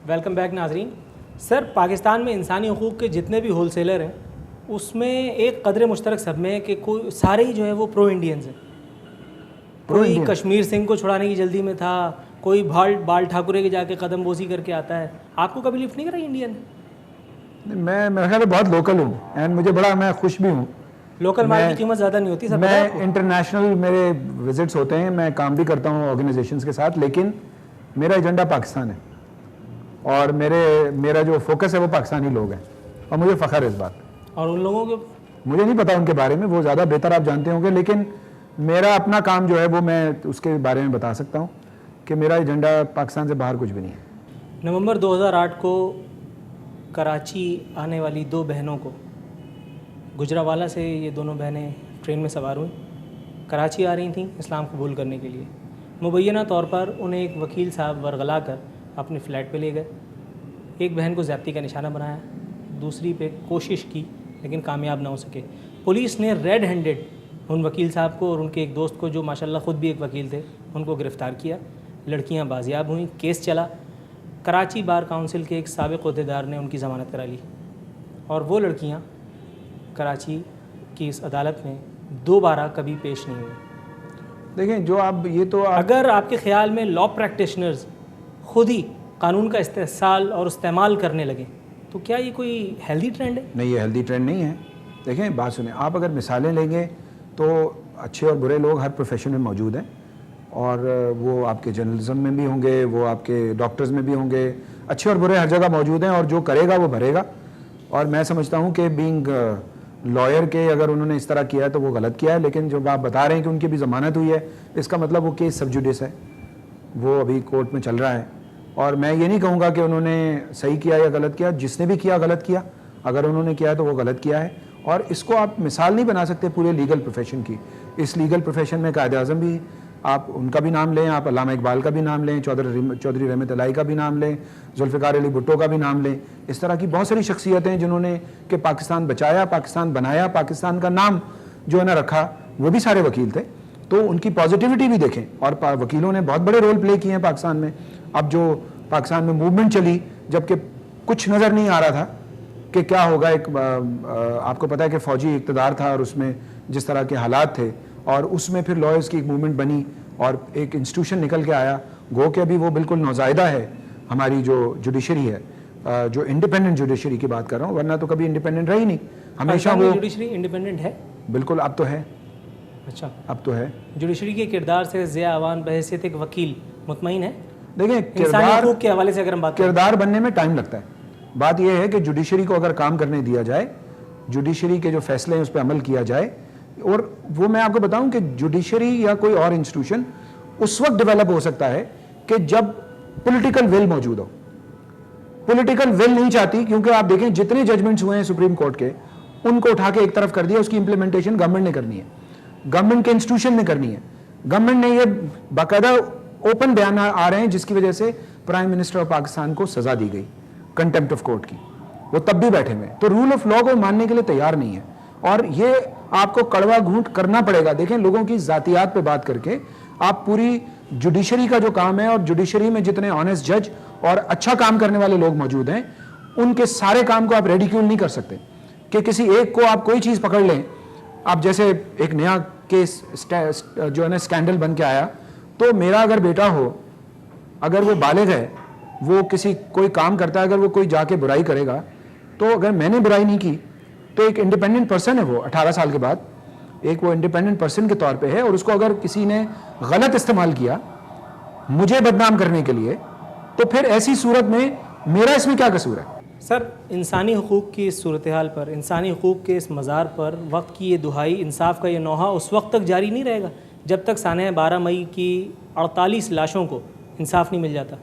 Welcome back ناظرین. سر پاکستان میں انسانی حقوق کے جتنے بھی ہول سیلر ہیں اس میں ایک قدر مشترک سب میں ہے کہ کوئی سارے ہی جو ہے وہ پرو انڈینز ہیں. کوئی کشمیر سنگھ کو چھڑانے کی جلدی میں تھا, کوئی بال ٹھاکرے کے جا کے قدم بوسی کر کے آتا ہے. آپ کو کبھی لفٹ نہیں کرائی انڈین؟ میں میرے خیال بہت لوکل ہوں اینڈ مجھے بڑا میں خوش بھی ہوں. لوکل مال کی قیمت زیادہ نہیں ہوتی. میں انٹرنیشنل میرے وزٹس ہوتے ہیں, میں کام بھی کرتا ہوں آرگنائزیشنس کے ساتھ, لیکن میرا ایجنڈا پاکستان ہے اور میرا جو فوکس ہے وہ پاکستانی لوگ ہیں اور مجھے فخر ہے اس بات. اور ان لوگوں کے مجھے نہیں پتا ان کے بارے میں, وہ زیادہ بہتر آپ جانتے ہوں گے, لیکن میرا اپنا کام جو ہے وہ میں اس کے بارے میں بتا سکتا ہوں کہ میرا ایجنڈا پاکستان سے باہر کچھ بھی نہیں ہے. نومبر 2008 کو کراچی آنے والی دو بہنوں کو گجراوالا سے یہ دونوں بہنیں ٹرین میں سوار ہوئیں, کراچی آ رہی تھیں اسلام قبول کرنے کے لیے. مبینہ طور پر انہیں ایک وکیل صاحب ورغلا کر اپنے فلیٹ پہ لے گئے. ایک بہن کو زیادتی کا نشانہ بنایا, دوسری پہ کوشش کی لیکن کامیاب نہ ہو سکے. پولیس نے ریڈ ہینڈڈ ان وکیل صاحب کو اور ان کے ایک دوست کو جو ماشاءاللہ خود بھی ایک وکیل تھے ان کو گرفتار کیا. لڑکیاں بازیاب ہوئیں, کیس چلا. کراچی بار کونسل کے ایک سابق عہدیدار نے ان کی ضمانت کرا لی اور وہ لڑکیاں کراچی کی اس عدالت میں دوبارہ کبھی پیش نہیں ہوئی. دیکھیں جو آپ یہ تو اگر آپ کے خیال میں لا پریکٹیشنرز خود ہی قانون کا استحصال اور استعمال کرنے لگے تو کیا یہ کوئی ہیلدی ٹرینڈ ہے؟ نہیں, یہ ہیلدی ٹرینڈ نہیں ہے. دیکھیں بات سنیں, آپ اگر مثالیں لیں گے تو اچھے اور برے لوگ ہر پروفیشن میں موجود ہیں اور وہ آپ کے جرنلزم میں بھی ہوں گے, وہ آپ کے ڈاکٹرز میں بھی ہوں گے, اچھے اور برے ہر جگہ موجود ہیں اور جو کرے گا وہ بھرے گا. اور میں سمجھتا ہوں کہ بینگ لائر کے اگر انہوں نے اس طرح کیا ہے تو وہ غلط کیا ہے, لیکن جو آپ بتا رہے ہیں کہ ان کی بھی ضمانت ہوئی ہے اس کا مطلب وہ کیس سب جوڈس ہے, وہ ابھی کورٹ میں چل رہا ہے. اور میں یہ نہیں کہوں گا کہ انہوں نے صحیح کیا یا غلط کیا, جس نے بھی کیا غلط کیا. اگر انہوں نے کیا ہے تو وہ غلط کیا ہے اور اس کو آپ مثال نہیں بنا سکتے پورے لیگل پروفیشن کی. اس لیگل پروفیشن میں قائد اعظم بھی, آپ ان کا بھی نام لیں, آپ علامہ اقبال کا بھی نام لیں, چودھری رحمت الہی کا بھی نام لیں, ذوالفقار علی بھٹو کا بھی نام لیں. اس طرح کی بہت ساری شخصیتیں ہیں جنہوں نے کہ پاکستان بچایا, پاکستان بنایا, پاکستان کا نام جو ہے نا رکھا, وہ بھی سارے وکیل تھے. تو ان کی پازیٹیوٹی بھی دیکھیں اور وکیلوں نے بہت بڑے رول پلے کیے ہیں پاکستان میں. اب جو پاکستان میں موومنٹ چلی جبکہ کچھ نظر نہیں آ رہا تھا کہ کیا ہوگا, ایک آپ کو پتہ ہے کہ فوجی اقتدار تھا اور اس میں جس طرح کے حالات تھے اور اس میں پھر لائرز کی ایک موومنٹ بنی اور ایک انسٹیٹیوشن نکل کے آیا. گو کہ ابھی وہ بالکل نوزائیدہ ہے ہماری جو جوڈیشری ہے, جو انڈیپینڈنٹ جوڈیشری کی بات کر رہا ہوں, ورنہ تو کبھی انڈیپینڈنٹ رہی نہیں, ہمیشہ وہ جوڈیشری انڈیپینڈنٹ ہے. بالکل اب تو ہے. اچھا اب تو ہے. جوڈیشری کے کردار سے ضیاء عوان بحیثیت ایک وکیل مطمئن ہے؟ دیکھیں انسانی حقوق کے حوالے سے اگر ہم بات کریں, کردار بننے میں ٹائم لگتا ہے. بات یہ ہے کہ جوڈیشری کو اگر کام کرنے دیا جائے, جوڈیشری کے جو فیصلے ہیں اس پہ عمل کیا جائے, اور وہ میں آپ کو بتاؤں کہ جوڈیشری یا کوئی اور انسٹیٹیوشن اس وقت ڈیولپ ہو سکتا ہے کہ جب پولیٹیکل ول موجود ہو. پولیٹیکل ول نہیں چاہتی, کیونکہ آپ دیکھیں جتنے ججمنٹس ہوئے ہیں سپریم کورٹ کے ان کو اٹھا کے ایک طرف کر دیا, اس کی امپلیمنٹیشن گورنمنٹ نے کرنی ہے, گورنمنٹ کے انسٹیٹیوشن نے کرنی ہے. گورنمنٹ نے یہ باقاعدہ اوپن بیان آ رہے ہیں جس کی وجہ سے پرائم منسٹر آف پاکستان کو سزا دی گئی کنٹمپٹ آف کورٹ کی, وہ تب بھی بیٹھے ہوئے. تو رول آف لا کو ماننے کے لیے تیار نہیں ہے اور یہ آپ کو کڑوا گھونٹ کرنا پڑے گا. دیکھیں لوگوں کی ذاتیات پہ بات کر کے آپ پوری جوڈیشری کا جو کام ہے, اور جوڈیشری میں جتنے آنیسٹ جج اور اچھا کام کرنے والے لوگ موجود ہیں ان کے سارے کام کو آپ ریڈیکیول نہیں کر سکتے کہ کسی ایک کو آپ کوئی چیز پکڑ لیں. آپ جیسے ایک نیا کیس جو ہے نا اسکینڈل بن کے آیا, تو میرا اگر بیٹا ہو, اگر وہ بالغ ہے, وہ کسی کوئی کام کرتا ہے, اگر وہ کوئی جا کے برائی کرے گا, تو اگر میں نے برائی نہیں کی تو ایک انڈیپینڈنٹ پرسن ہے, وہ 18 سال کے بعد ایک وہ انڈیپینڈنٹ پرسن کے طور پہ ہے, اور اس کو اگر کسی نے غلط استعمال کیا مجھے بدنام کرنے کے لیے, تو پھر ایسی صورت میں میرا اس میں کیا قصور ہے؟ سر انسانی حقوق کی اس صورتحال پر, انسانی حقوق کے اس مزار پر وقت کی یہ دہائی, انصاف کا یہ نوحہ اس وقت تک جاری نہیں رہے گا جب تک سانحہ 12 مئی کی 48 لاشوں کو انصاف نہیں مل جاتا.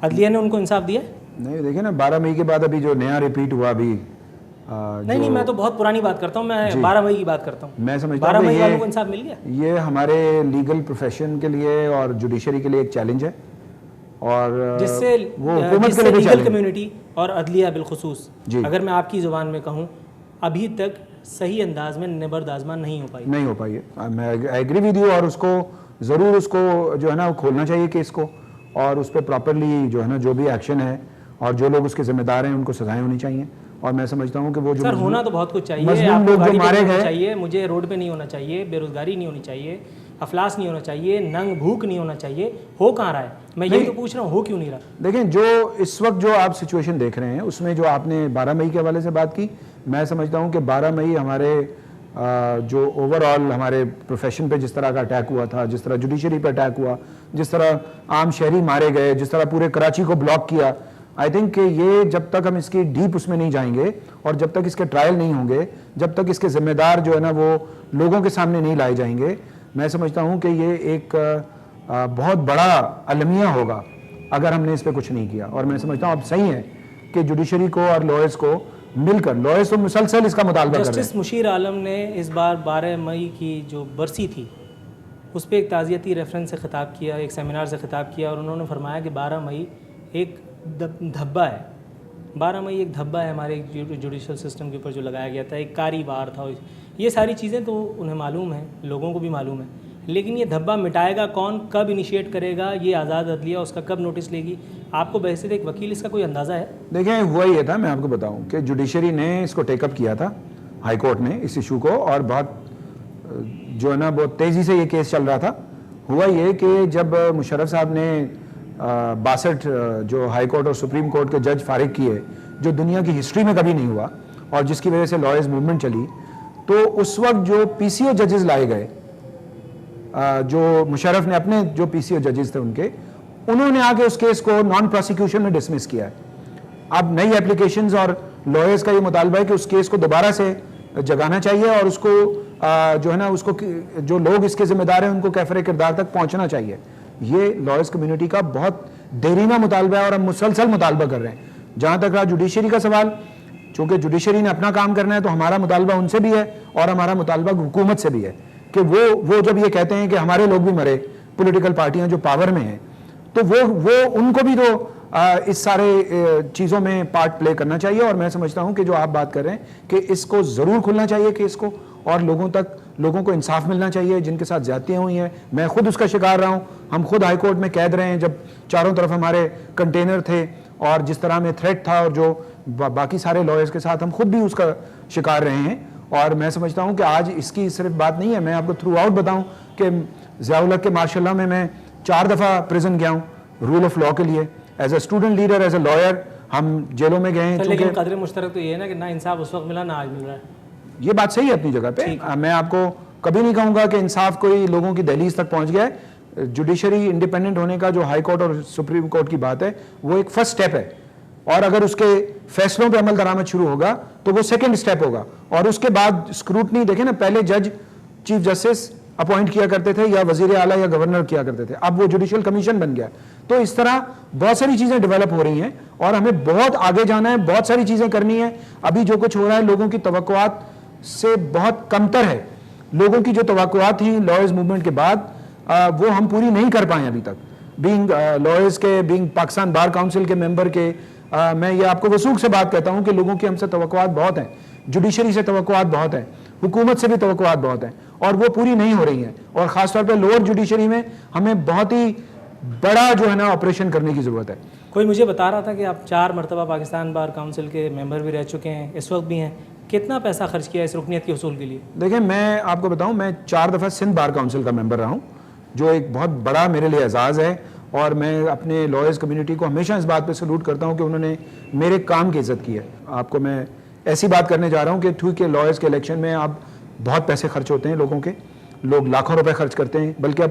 عدلیہ نے ان کو انصاف دیا؟ نہیں, دیکھیں نا 12 مئی کے بعد ابھی جو نیا ریپیٹ ہوا ابھی, نہیں میں تو بہت پرانی بات کرتا ہوں, میں 12 مئی کی بات کرتا ہوں. میں سمجھتا ہوں 12 مئی والوں کو انصاف مل گیا. یہ ہمارے لیگل پروفیشن کے لیے اور جوڈیشری کے لیے ایک چیلنج ہے, اور جس سے لیگل کمیونٹی اور عدلیہ بالخصوص, اگر میں آپ کی زبان میں کہوں, ابھی تک صحیح انداز میں نبرد آزمان نہیں ہو پائی ہے. میں ایگری ود یو, اور اس کو ضرور اس کو جو ہے نا وہ کھولنا چاہیے کیس کو, اور اس پہ پراپرلی جو ہے نا جو بھی ایکشن ہے اور جو لوگ اس کے ذمہ دار ہیں ان کو سزائیں ہونی چاہیے. اور میں سمجھتا ہوں کہ وہ جو سر ہونا تو بہت کچھ چاہیے, مظلوم لوگ جو مارے گئے چاہیے, مجھے روڈ پہ نہیں ہونا چاہیے, بے روزگاری نہیں ہونی چاہیے, افلاس نہیں ہونا چاہیے, ننگ بھوک نہیں ہونا چاہیے. ہو کہاں رہا ہے, میں یہ تو پوچھ رہا ہوں, ہو کیوں نہیں رہا؟ دیکھیں جو اس وقت جو آپ سچویشن دیکھ رہے ہیں اس میں جو آپ نے 12 مئی کے حوالے سے بات کی, میں سمجھتا ہوں کہ 12 مئی ہمارے جو اوور آل ہمارے پروفیشن پہ جس طرح کا اٹیک ہوا تھا, جس طرح جوڈیشری پہ اٹیک ہوا, جس طرح عام شہری مارے گئے, جس طرح پورے کراچی کو بلاک کیا, آئی تھنک کہ یہ جب تک ہم اس کی ڈیپ اس میں نہیں جائیں گے اور جب تک اس کے ٹرائل نہیں ہوں گے, جب تک اس کے ذمہ دار جو ہے نا وہ لوگوں کے سامنے نہیں لائے جائیں گے, میں سمجھتا ہوں کہ یہ ایک بہت بڑا المیہ ہوگا اگر ہم نے اس پہ کچھ نہیں کیا. اور میں سمجھتا ہوں اب صحیح ہے کہ جوڈیشری کو اور لائرز کو مل کر, لائرز تو مسلسل اس کا مطالبہ کر رہے ہیں. جسٹس مشیر عالم نے اس بار 12 مئی کی جو برسی تھی اس پہ ایک تعزیتی ریفرنس سے خطاب کیا, ایک سیمینار سے خطاب کیا, اور انہوں نے فرمایا کہ 12 مئی ایک دھبا ہے. 12 مئی ایک دھبا ہے ہمارے جوڈیشل سسٹم کے اوپر جو لگایا گیا تھا, ایک کاری وار تھا. یہ ساری چیزیں تو انہیں معلوم ہیں, لوگوں کو بھی معلوم ہے, لیکن یہ دھبا مٹائے گا کون, کب انیشیٹ کرے گا, یہ آزاد عدلیہ اس کا کب نوٹس لے گی؟ آپ کو بحیثیت ایک وکیل اس کا کوئی اندازہ ہے؟ دیکھیں ہوا یہ تھا, میں آپ کو بتاؤں کہ جوڈیشری نے اس کو ٹیک اپ کیا تھا ہائی کورٹ میں اس ایشو کو, اور بہت جو ہے نا بہت تیزی سے یہ کیس چل رہا تھا. ہوا یہ کہ جب مشرف صاحب نے 62 جو ہائی کورٹ اور سپریم کورٹ کے جج فارغ کیے, جو دنیا کی ہسٹری میں کبھی نہیں ہوا اور جس کی وجہ سے لائرز موومنٹ چلی, تو اس وقت جو پی سی او ججز لائے گئے, جو مشرف نے اپنے جو پی سی او ججز تھے ان کے, انہوں نے آ کے اس کیس کو نان پروسیکیوشن میں ڈسمس کیا ہے. اب نئی اپلیکیشنز اور لائرز کا یہ مطالبہ ہے کہ اس کیس کو دوبارہ سے جگانا چاہیے اور اس کو جو ہے نا اس کو جو لوگ اس کے ذمہ دار ہیں ان کو کیفر کردار تک پہنچنا چاہیے. یہ لائرز کمیونٹی کا بہت دیرینہ مطالبہ ہے اور ہم مسلسل مطالبہ کر رہے ہیں. جہاں تک رہا جوڈیشری کا سوال, چونکہ جوڈیشری نے اپنا کام کرنا ہے تو ہمارا مطالبہ ان سے بھی ہے اور ہمارا مطالبہ حکومت سے بھی ہے کہ وہ جب یہ کہتے ہیں کہ ہمارے لوگ بھی مرے, پولیٹیکل پارٹیاں جو پاور میں ہیں, تو وہ ان کو بھی تو اس سارے چیزوں میں پارٹ پلے کرنا چاہیے. اور میں سمجھتا ہوں کہ جو آپ بات کر رہے ہیں کہ اس کو ضرور کھلنا چاہیے کیس کو, اور لوگوں کو انصاف ملنا چاہیے جن کے ساتھ زیادتیاں ہوئی ہیں. میں خود اس کا شکار رہا ہوں, ہم خود ہائی کورٹ میں قید رہے ہیں جب چاروں طرف ہمارے کنٹینر تھے اور جس طرح میں تھریٹ تھا, اور جو باقی سارے لائرز کے ساتھ ہم خود بھی اس کا شکار رہے ہیں. اور میں سمجھتا ہوں کہ آج اس کی صرف بات نہیں ہے, میں آپ کو تھرو آؤٹ بتاؤں کہ ضیاء الحق کے ماشاء اللہ میں 4 دفعہ پریزن گیا ہوں رول آف لا کے لیے, as a student leader, as a lawyer. ہم جیلوں میں گئے ہیں. لیکن قدر مشترک تو یہ ہے نا کہ نہ انصاف اس وقت ملا نہ آج مل رہا ہے. یہ بات صحیح ہے اپنی جگہ پہ. میں آپ کو کبھی نہیں کہوں گا کہ انصاف کوئی لوگوں کی دہلیز تک پہنچ گیا ہے. جوڈیشری انڈیپینڈنٹ ہونے کا جو ہائی کورٹ اور سپریم کورٹ کی بات ہے وہ ایک فرسٹ سٹیپ ہے, اور اگر اس کے فیصلوں پہ عمل درآمد شروع ہوگا تو وہ سیکنڈ سٹیپ ہوگا. اور اس کے بعد اسکروٹنی دیکھیں نا, پہلے جج چیف جسٹس اپوائنٹ کیا کرتے تھے یا وزیر اعلیٰ یا گورنر کیا کرتے تھے, اب وہ جوڈیشل کمیشن بن گیا. تو اس طرح بہت ساری چیزیں ڈیولپ ہو رہی ہیں اور ہمیں بہت آگے جانا ہے, بہت ساری چیزیں کرنی ہیں. ابھی جو کچھ ہو رہا ہے لوگوں کی توقعات سے بہت کمتر ہے. لوگوں کی جو توقعات تھیں لائرز موومنٹ کے بعد وہ ہم پوری نہیں کر پائے ابھی تک. بینگ لائرز کے, بینگ پاکستان بار کاؤنسل کے ممبر کے, میں یہ آپ کو وثوق سے بات کہتا ہوں کہ لوگوں کی ہم سے توقعات بہت ہیں, جوڈیشری سے توقعات بہت ہیں, حکومت سے بھی توقعات بہت ہیں, اور وہ پوری نہیں ہو رہی ہیں. اور خاص طور پہ لوور جوڈیشری میں ہمیں بہت ہی بڑا جو ہے نا آپریشن کرنے کی ضرورت ہے. کوئی مجھے بتا رہا تھا کہ آپ 4 مرتبہ پاکستان بار کاؤنسل کے ممبر بھی رہ چکے ہیں, اس وقت بھی ہیں. کتنا پیسہ خرچ کیا اس رکنیت کے حصول کے لیے؟ دیکھیں میں آپ کو بتاؤں, میں 4 دفعہ سندھ بار کاؤنسل کا ممبر رہا ہوں, جو ایک بہت بڑا میرے لیے اعزاز ہے. اور میں اپنے لائرز کمیونٹی کو ہمیشہ اس بات پہ سلوٹ کرتا ہوں کہ انہوں نے میرے کام کی عزت کی ہے. آپ کو میں ایسی بات کرنے جا رہا ہوں کہ ٹھیک ہے لائرز کے الیکشن میں اب بہت پیسے خرچ ہوتے ہیں لوگوں کے, لوگ لاکھوں روپے خرچ کرتے ہیں, بلکہ اب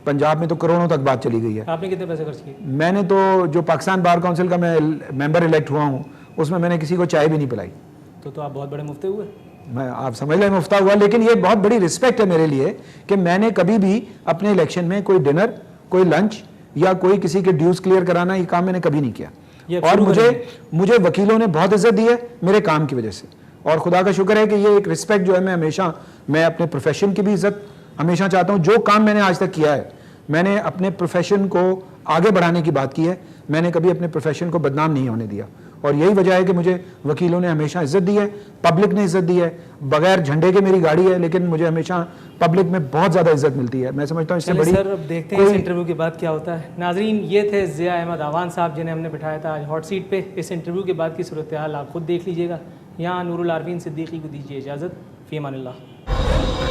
پنجاب میں تو کروڑوں تک بات چلی گئی ہے. آپ نے کتنے پیسے خرچ کیے؟ میں نے تو جو پاکستان بار کاؤنسل کا میں ممبر الیکٹ ہوا ہوں اس میں نے کسی کو چائے بھی نہیں پلائی. تو آپ بہت بڑے مفتی ہوئے. میں آپ سمجھ لیں مفتا ہوا, لیکن یہ بہت بڑی رسپیکٹ ہے میرے لیے کہ میں نے کبھی بھی اپنے الیکشن میں کوئی ڈنر, کوئی لنچ یا کوئی کسی کے ڈیوز کلیئر کرانا, یہ کام میں نے کبھی نہیں کیا. اور مجھے وکیلوں نے بہت عزت دی ہے میرے کام کی وجہ سے, اور خدا کا شکر ہے کہ یہ ایک رسپیکٹ جو ہے میں اپنے پروفیشن کی بھی عزت ہمیشہ چاہتا ہوں. جو کام میں نے آج تک کیا ہے, میں نے اپنے پروفیشن کو آگے بڑھانے کی بات کی ہے, میں نے کبھی اپنے پروفیشن کو بدنام نہیں ہونے دیا. اور یہی وجہ ہے کہ مجھے وکیلوں نے ہمیشہ عزت دی ہے, پبلک نے عزت دی ہے. بغیر جھنڈے کے میری گاڑی ہے لیکن مجھے ہمیشہ پبلک میں بہت زیادہ عزت ملتی ہے. میں سمجھتا ہوں اس سے بڑی سر اب دیکھتے ہیں اس انٹرویو کے بعد کیا ہوتا ہے. ناظرین, یہ تھے ضیاء احمد آوان صاحب جنہیں ہم نے بٹھایا تھا آج ہاٹ سیٹ پہ. اس انٹرویو کے بعد کی صورتحال آپ خود دیکھ لیجیے گا. یہاں نور العارفین صدیقی کو دیجیے اجازت. فی امان اللہ.